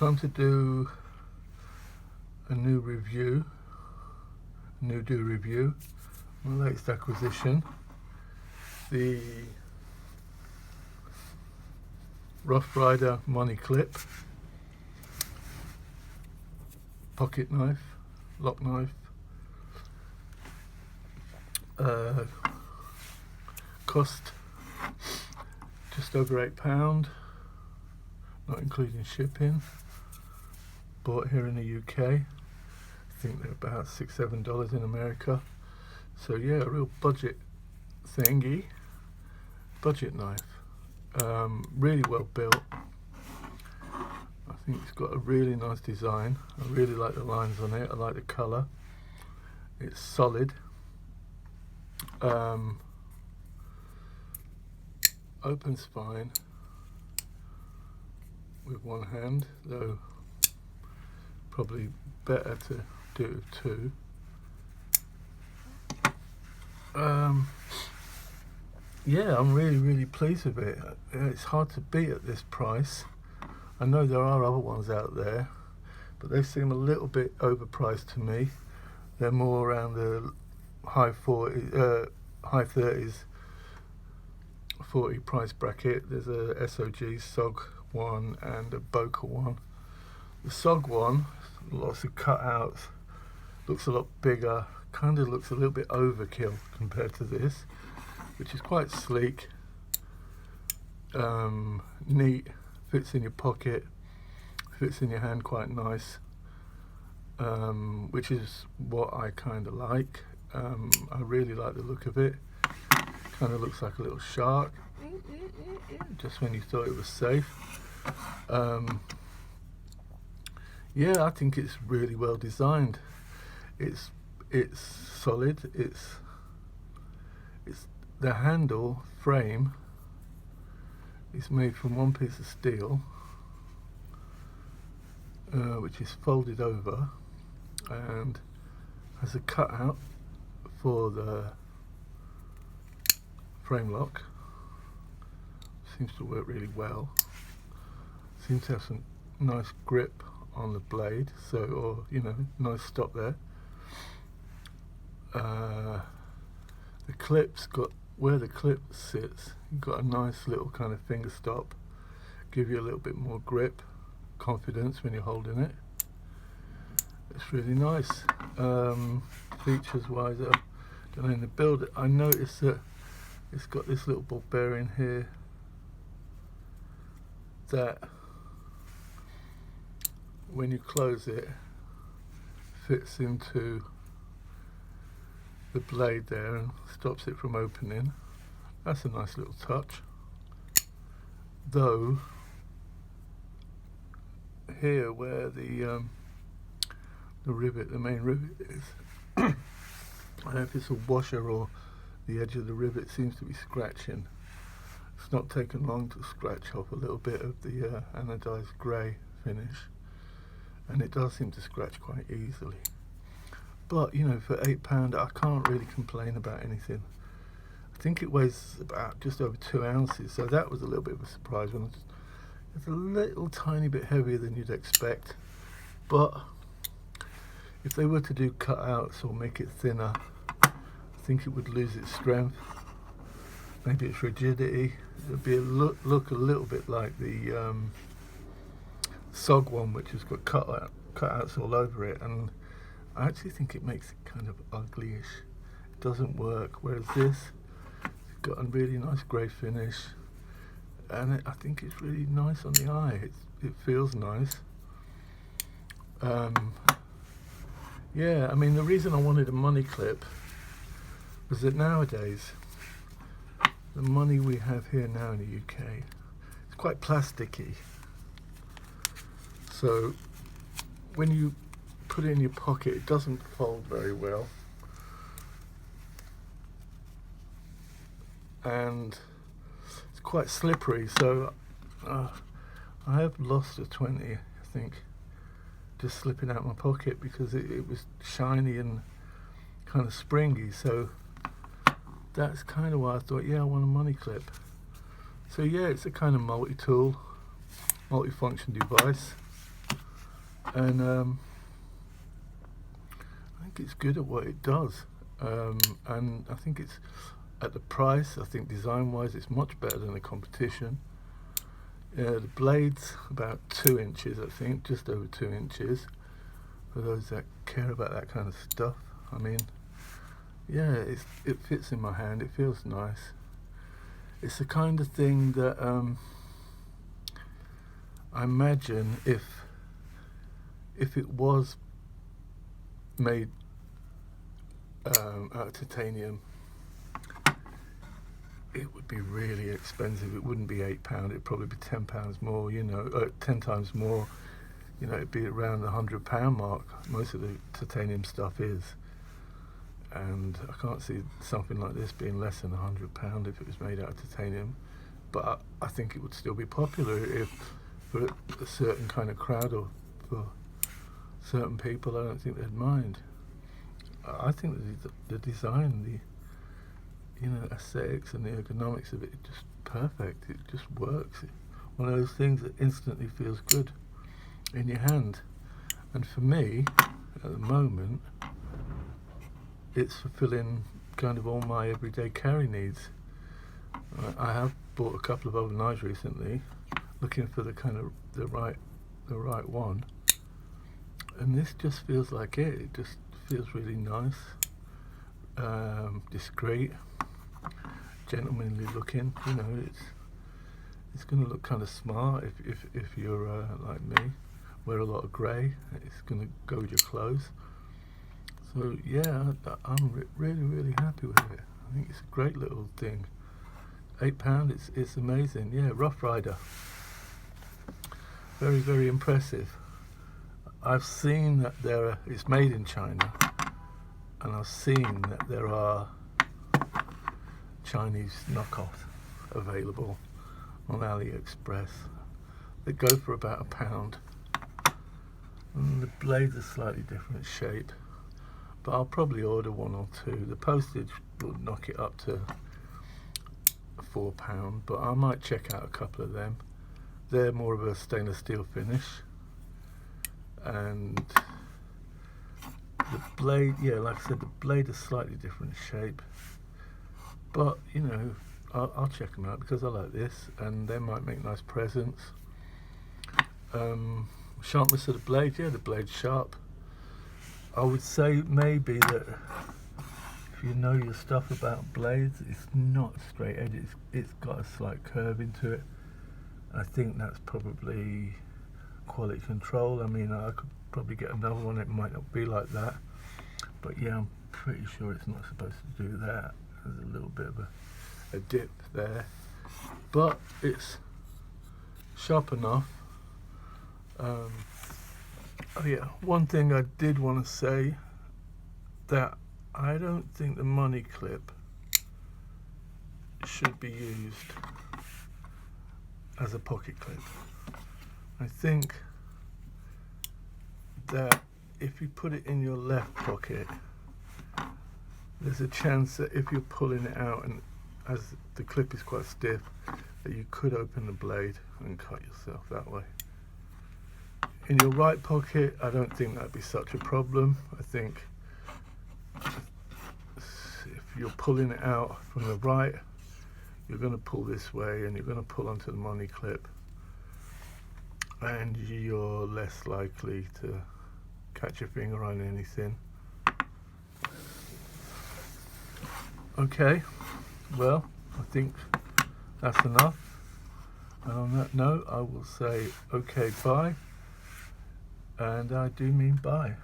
time to do a new review, my latest acquisition, the Rough Rider money clip, pocket knife, lock knife, cost just over £8, not including shipping. Bought here in the UK. I think they're about $6-7 in America. So yeah, a real budget thingy, budget knife. Really well built. I think it's got a really nice design. I really like the lines on it. I like the colour. It's solid. Open spine with one hand, though probably better to do it with two. Yeah, I'm really pleased with it. It's hard to beat at this price. I know there are other ones out there, but they seem a little bit overpriced to me. They're more around the high 30s, 40 price bracket. There's a SOG SOG one and a Boca one. The SOG one, lots of cutouts, looks a lot bigger, kind of looks a little bit overkill compared to this, which is quite sleek, neat, fits in your pocket, fits in your hand quite nice, which is what I kind of like. I really like the look of it. Kind of looks like a little shark, just when you thought it was safe. Yeah, I think it's really well designed. It's solid. It's the handle frame is made from one piece of steel, which is folded over and has a cutout for the frame lock. Seems to work really well. Seems to have some nice grip on the blade, or nice stop there. The clip's got, where the clip sits, you've got a nice little kind of finger stop, give you a little bit more grip, confidence when you're holding it. It's really nice. Features wise, in the build, I noticed that it's got this little ball bearing here that when you close it, fits into the blade there and stops it from opening. That's a nice little touch. Though here where the rivet, the main rivet is, I don't know if it's a washer or the edge of the rivet seems to be scratching. It's not taken long to scratch off a little bit of the anodized grey finish, and it does seem to scratch quite easily. But for £8 I can't really complain about anything. I think it weighs about just over 2 ounces, so that was a little bit of a surprise. It's a little tiny bit heavier than you'd expect, but if they were to do cutouts or make it thinner, I think it would lose its strength, maybe its rigidity. It would be look a little bit like the SOG one, which has got cutouts all over it, and I actually think it makes it kind of uglyish. It doesn't work, whereas this, it's got a really nice grey finish, and I think it's really nice on the eye. It feels nice. Yeah, I mean, the reason I wanted a money clip was that nowadays, the money we have here now in the UK, it's quite plasticky. So when you put it in your pocket, it doesn't fold very well, and it's quite slippery. So I have lost a 20, I think, just slipping out my pocket because it was shiny and kind of springy. So that's kind of why I thought, yeah, I want a money clip. So yeah, it's a kind of multi-tool, multi-function device. and I think it's good at what it does, and I think it's at the price. I think design wise it's much better than the competition. The blade's about 2 inches, I think, just over 2 inches, for those that care about that kind of stuff. I mean, yeah, it fits in my hand, it feels nice. It's the kind of thing that I imagine if it was made out of titanium, it would be really expensive. It wouldn't be £8, it'd probably be £10 more, you know, 10 times more. You know, it'd be around the £100 mark. Most of the titanium stuff is. And I can't see something like this being less than £100 if it was made out of titanium. But I think it would still be popular if for a certain kind of crowd or for certain people. I don't think they'd mind. I think the design, the aesthetics and the ergonomics of it, it's just perfect. It just works. It's one of those things that instantly feels good in your hand. And for me, at the moment, it's fulfilling kind of all my everyday carry needs. I have bought a couple of other knives recently, looking for the kind of the right one, and this just feels like it. It just feels really nice, discreet, gentlemanly looking. You know, it's going to look kind of smart if you're like me, wear a lot of grey. It's going to go with your clothes. So yeah, I'm really happy with it. I think it's a great little thing. £8, it's amazing. Yeah, Rough Rider. Very impressive. I've seen that it's made in China, and I've seen that there are Chinese knockoffs available on AliExpress that go for about £1, and the blades are slightly different shape, but I'll probably order 1 or 2. The postage will knock it up to £4, but I might check out a couple of them. They're more of a stainless steel finish, and the blade, yeah, like I said, the blade is slightly different shape, but you know, I'll check them out because I like this, and they might make nice presents. Sharpness of the blade, yeah, the blade's sharp. I would say maybe that if you know your stuff about blades, it's not straight edge, it's got a slight curve into it. I think that's probably quality control. I mean, I could probably get another one, it might not be like that, but yeah, I'm pretty sure it's not supposed to do that. There's a little bit of a dip there, but it's sharp enough. Oh yeah, one thing I did want to say, that I don't think the money clip should be used as a pocket clip. I think that if you put it in your left pocket, there's a chance that if you're pulling it out, and as the clip is quite stiff, that you could open the blade and cut yourself that way. In your right pocket, I don't think that'd be such a problem. I think if you're pulling it out from the right, you're going to pull this way and you're going to pull onto the money clip, and you're less likely to catch your finger on anything. Okay, well, I think that's enough, and on that note I will say okay, bye, and I do mean bye.